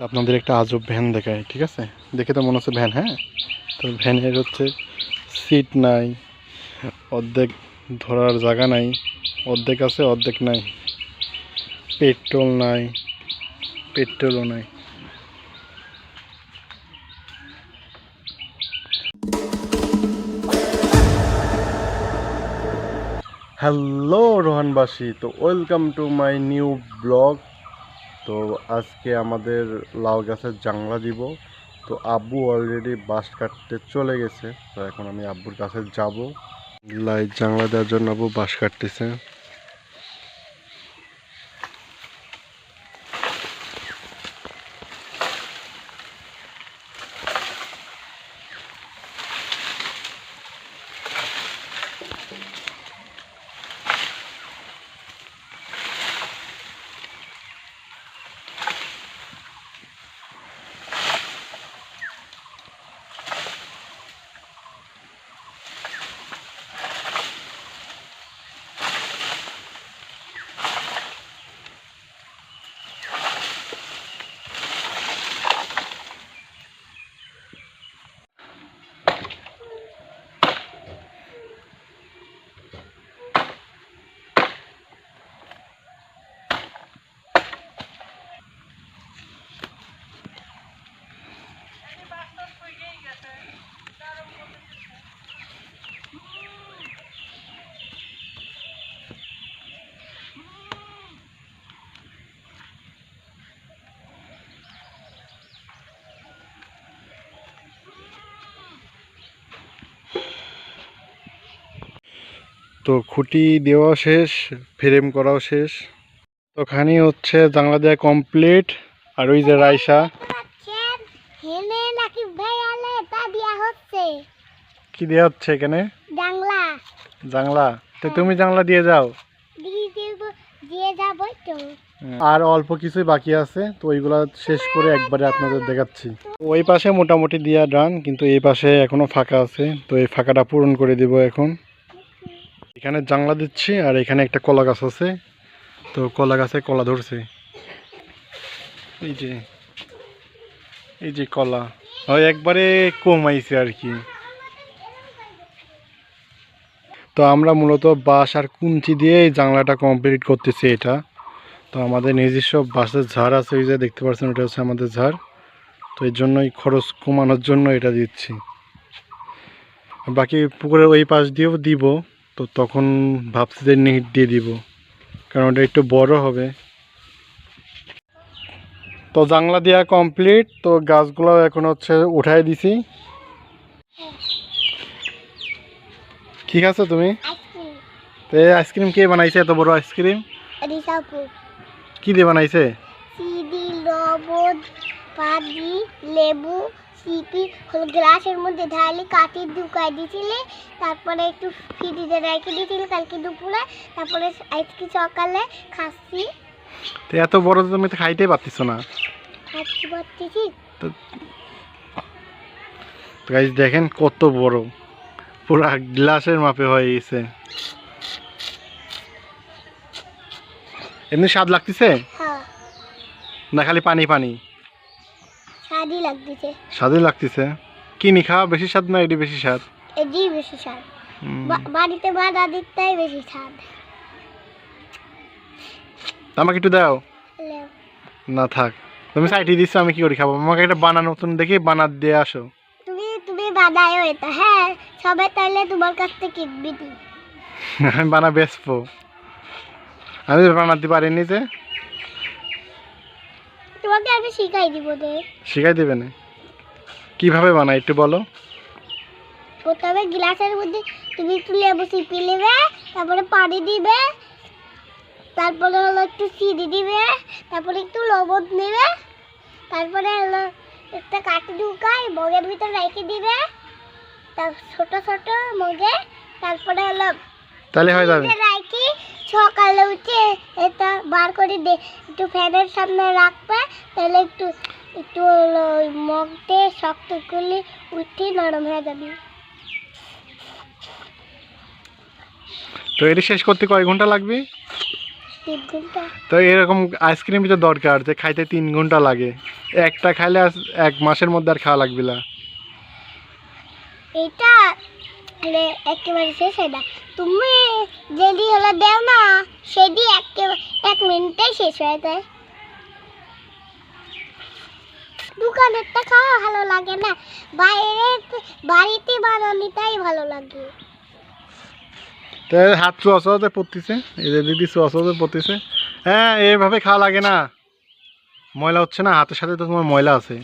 আপনাদের একটা আজব ভ্যান দেখায়, ঠিক আছে? দেখে তো মনে হচ্ছে ভ্যান, হ্যাঁ। তো ভ্যানের হচ্ছে সিট নাই, অর্ধেক ধরার জায়গা নাই, অর্ধেক আছে অর্ধেক নাই, পেট্রোল নাই, পেট্রোলও নাই। হ্যালো রোহানবাসী, তো welcome to my new blog. তো আজকে আমাদের লাউ গাছের জাংলা দিব। তো আব্বু অলরেডি বাঁশ কাটতে চলে গেছে, তো এখন আমি আব্বুর কাছে যাব। লাইট জাংলা দেওয়ার জন্য আব্বু বাঁশ কাটতেছে। তো খুঁটি দেওয়া শেষ, ফ্রেম করাও শেষ। তো খানি হচ্ছে জানলা দেওয়া কমপ্লিট। আর ওই যে রাইসা কি দেওয়া হচ্ছে এখানে? জানলা। জানলা? তো তুমি জানলা দিয়ে যাও। আর অল্প কিছুই বাকি আছে, তো ওইগুলা শেষ করে একবারে আপনাদের দেখাচ্ছি। ওই পাশে মোটামুটি দিয়া ডান, কিন্তু এই পাশে এখনো ফাঁকা আছে, তো এই ফাঁকাটা পূরণ করে দিব এখন। এখানে জানলা দিচ্ছি, আর এখানে একটা কলা গাছ আছে, তো কলা গাছে কলা ধরছে। এই যে এই যে কলা হয় একবারে কমাইছে আর কি। তো আমরা মূলত বাঁশ আর কুঞ্চি দিয়ে এই জানলাটা কমপ্লিট করতেছি এটা। তো আমাদের নিজস্ব বাঁশের ঝাড় আছে, ওই যে দেখতে পাচ্ছেন, ওটা হচ্ছে আমাদের ঝাড়। তো এর জন্যই খরচ কমানোর জন্য এটা দিচ্ছি। বাকি পুকুরের ওই পাশ দিয়েও দিব, তো তখন ভাবছি যে নেট দিয়ে দিব, কারণ ওটা একটু বড় হবে। তো জানলা দেওয়া কমপ্লিট, তো গাছগুলো এখন হচ্ছে উঠাই দিছি। ঠিক আছে তুমি? তো এই আইসক্রিম কে বানাইছে? এত বড় আইসক্রিম কি দিয়ে বানাইছে? লেবু সিপি গ্লাসের মধ্যে ঢালি কাটি ঢুকাই দিছিলে, তারপরে একটু ফ্রিজে রেখে দিছিলে কালকে দুপুরে, তারপরে আজকে সকালে খাচ্ছি। তো এত বড় তুমি তো খাইতেই পারতিস না। খাচ্ছি পারতেছি তো। গাইস দেখেন কত বড়, পুরা গ্লাসের মাপে হয়ে গেছে। এমনি স্বাদ লাগতেছে? হ্যাঁ। না খালি পানি পানি? স্বাদই লাগতেছে। স্বাদই লাগতেছে। কিনি খাওয়া বেশি স্বাদ না এটি বেশি স্বাদ? এটি বেশি স্বাদ। বাড়িতে বানা দিতেই বেশি স্বাদ। আমাকে একটু দাও। না থাক, তুমি সাইডে দিচ্ছ, আমি কি করে খাবো? আমাকে একটা বানানো নতুন দেখি বানা দিয়ে আসো। তুমি বানায়ও এটা, হ্যাঁ সবাই তাইলে তোমার কাছ থেকে কিনবি। আমি বানা বেচবো, আমি বানাতে পারিনি যে। তোমাকে আমি শিখাই দিব। শিখাই দিবে না? কিভাবে বানাই একটু বলো। প্রথমে গ্লাসের মধ্যে তুমি একটু লেবু চিপে নেবে, তারপরে পানি দিবে, তারপরে হলো একটু চিনি দিবে, তারপরে একটু লবণ নেবে, তারপরে হলো একটা কাঠি ঢুকাই মগের ভিতরে রেখে দিবে, তার ছোট ছোট মগে, তারপরে হলো তাহলে হয়ে যাবে। রাখি সকালে উঠে এটা বার করে দে, একটু ফ্যানের সামনে রাখবে, তাহলে একটু একটু মগতে শক্ত করলে উঠে নরম হয়ে যাবে। তো এটি শেষ করতে কয় ঘন্টা লাগবে? 3 ঘন্টা। তো এরকম আইসক্রিম তো দরকার যে খাইতে 3 ঘন্টা লাগে, একটা খাইলে 1 মাসের মধ্যে আর খাওয়া লাগবে না। এটা একেবারে শেষ হয় না, তুমি যদি হলো দেও না সেটি 1 মিনিটে শেষ হয়ে যায়। দোকানেরটা খাওয়া ভালো লাগে না, বাড়িতে বানানোটাই ভালো লাগে। তো হাত চুয়াচুয়াতে পড়তেছে, এই যে দিদি চুয়াচুয়াতে পড়তেছে। হ্যাঁ, এইভাবে খাওয়া লাগে না, ময়লা হচ্ছে না, হাতের সাথে তো তোমার ময়লা আছে,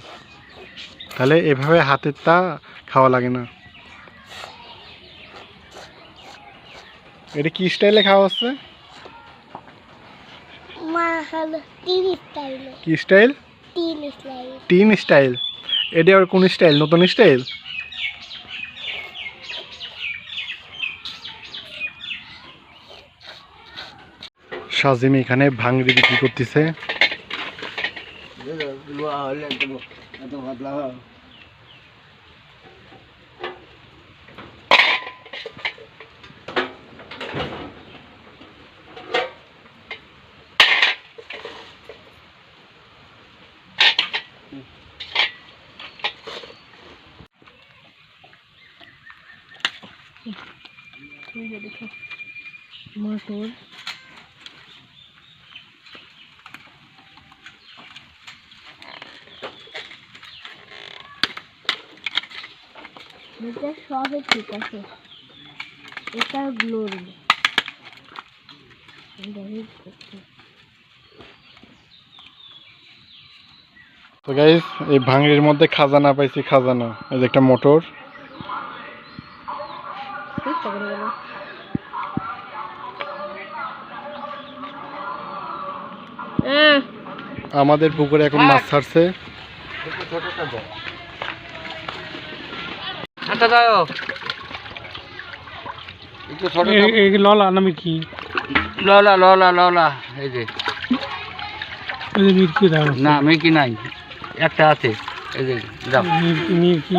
তাহলে এভাবে হাতেরটা খাওয়া লাগে না। এটা কি স্টাইলে খাওয়া হচ্ছে? কি স্টাইল? Tin style. এটা আর কোন স্টাইল? নতুন স্টাইল? শাজিম এখানে ভাঙড়ি বিক্রি করতেছে। মটর এটা সবই ঠিক আছে, এটা গ্লোরি। তো গাইস, এই ভাঙড়ির মধ্যে খাজানা পাইছি, খাজানা। এই যে একটা মোটর, আমাদের পুকুরে এখন মাছ ছাড়ছে। ললা নামে কি? ললা ললা ললা, এই যে মির্কি দাও না, মির্কি নাই, একটা আছে, এই যে দাও। মির্কি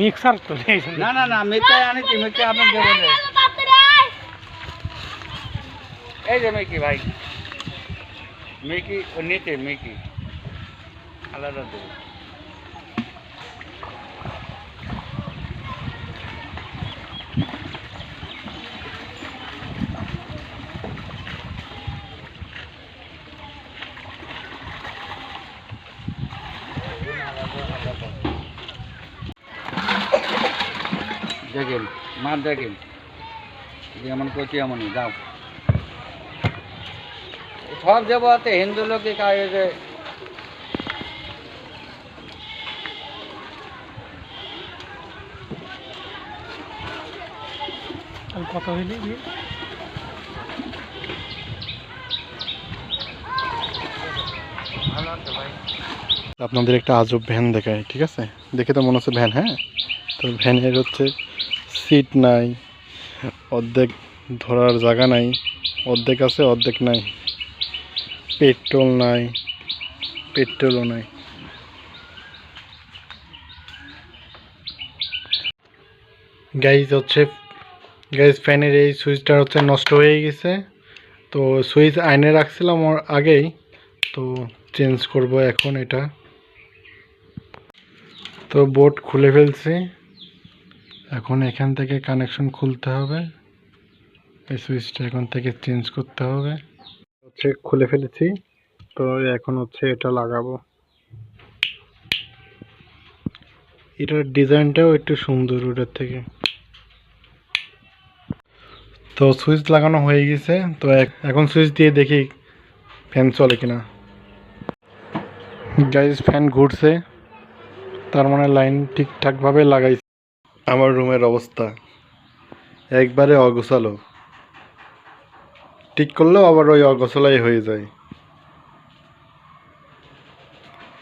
মিক্সার তো না না না, মির্কি আনিছি, মির্কি আপনি দেবেন। এই যে মির্কি ভাই, মির্কি ও নিচে, মির্কি আলাদা দেবে। দেখেন মাছ, দেখেন যেমন করছি এমনই যাও। সব যাবো হাতে হিন্দু লোকে কাজে যে কত হইলে আপনাদের একটা আজব ভ্যান দেখায়, ঠিক আছে? দেখে তো মনে হচ্ছে ভ্যান। হ্যাঁ, তো ভ্যানের হচ্ছে সিট নাই, অর্ধেক ধরার জায়গা নাই, অর্ধেক আছে অর্ধেক নাই, পেট্রোল নাই, পেট্রোলও নাই। গাইজ ফ্যানের এই সুইচটা হচ্ছে নষ্ট হয়ে গেছে, তো সুইচ আইনে রাখছিলাম ওর আগেই, তো চেঞ্জ করব এখন এটা। তো বোর্ড খুলে ফেলছি, এখন এখান থেকে কানেকশন খুলতে হবে, এই সুইচটা এখন থেকে চেঞ্জ করতে হবে। হচ্ছে খুলে ফেলেছি, তো এখন হচ্ছে এটা লাগাবো। এটার ডিজাইনটাও একটু সুন্দর ওটার থেকে। তো সুইচ লাগানো হয়ে গেছে, তো এখন সুইচ দিয়ে দেখি ফ্যান চলে কিনা। গাইজ ফ্যান ঘুরছে, তার মানে লাইন ঠিকঠাকভাবে লাগাইছে। আমার রুমের অবস্থা একবারে অগোছালো, ঠিক করলেও আবার ওই অগোছালাই হয়ে যায়।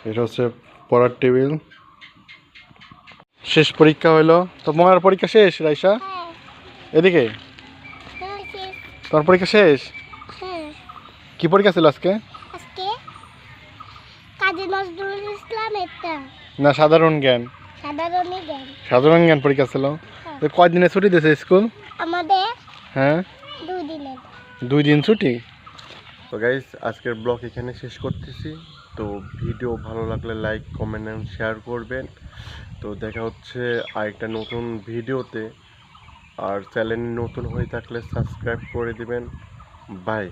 এটা হচ্ছে পড়ার টেবিল। শেষ পরীক্ষা হইলো, তো তোমার পরীক্ষা শেষ রাইসা? এদিকে তোমার পরীক্ষা শেষ? কি পরীক্ষা ছিল আজকে? না, সাধারণ জ্ঞান। সাধারণ জ্ঞান পরীক্ষা ছিল। কয়দিনে ছুটি দিয়েছে স্কুল? আমাদের হ্যাঁ, 2 দিনের। 2 দিন ছুটি। তো গাইস আজকের ব্লগ এখানে শেষ করতেছি। তো ভিডিও ভালো লাগলে লাইক কমেন্ট এন্ড শেয়ার করবেন। তো দেখা হচ্ছে আরেকটা নতুন ভিডিওতে। আর চ্যানেল নতুন হয়ে থাকলে সাবস্ক্রাইব করে দিবেন। বাই।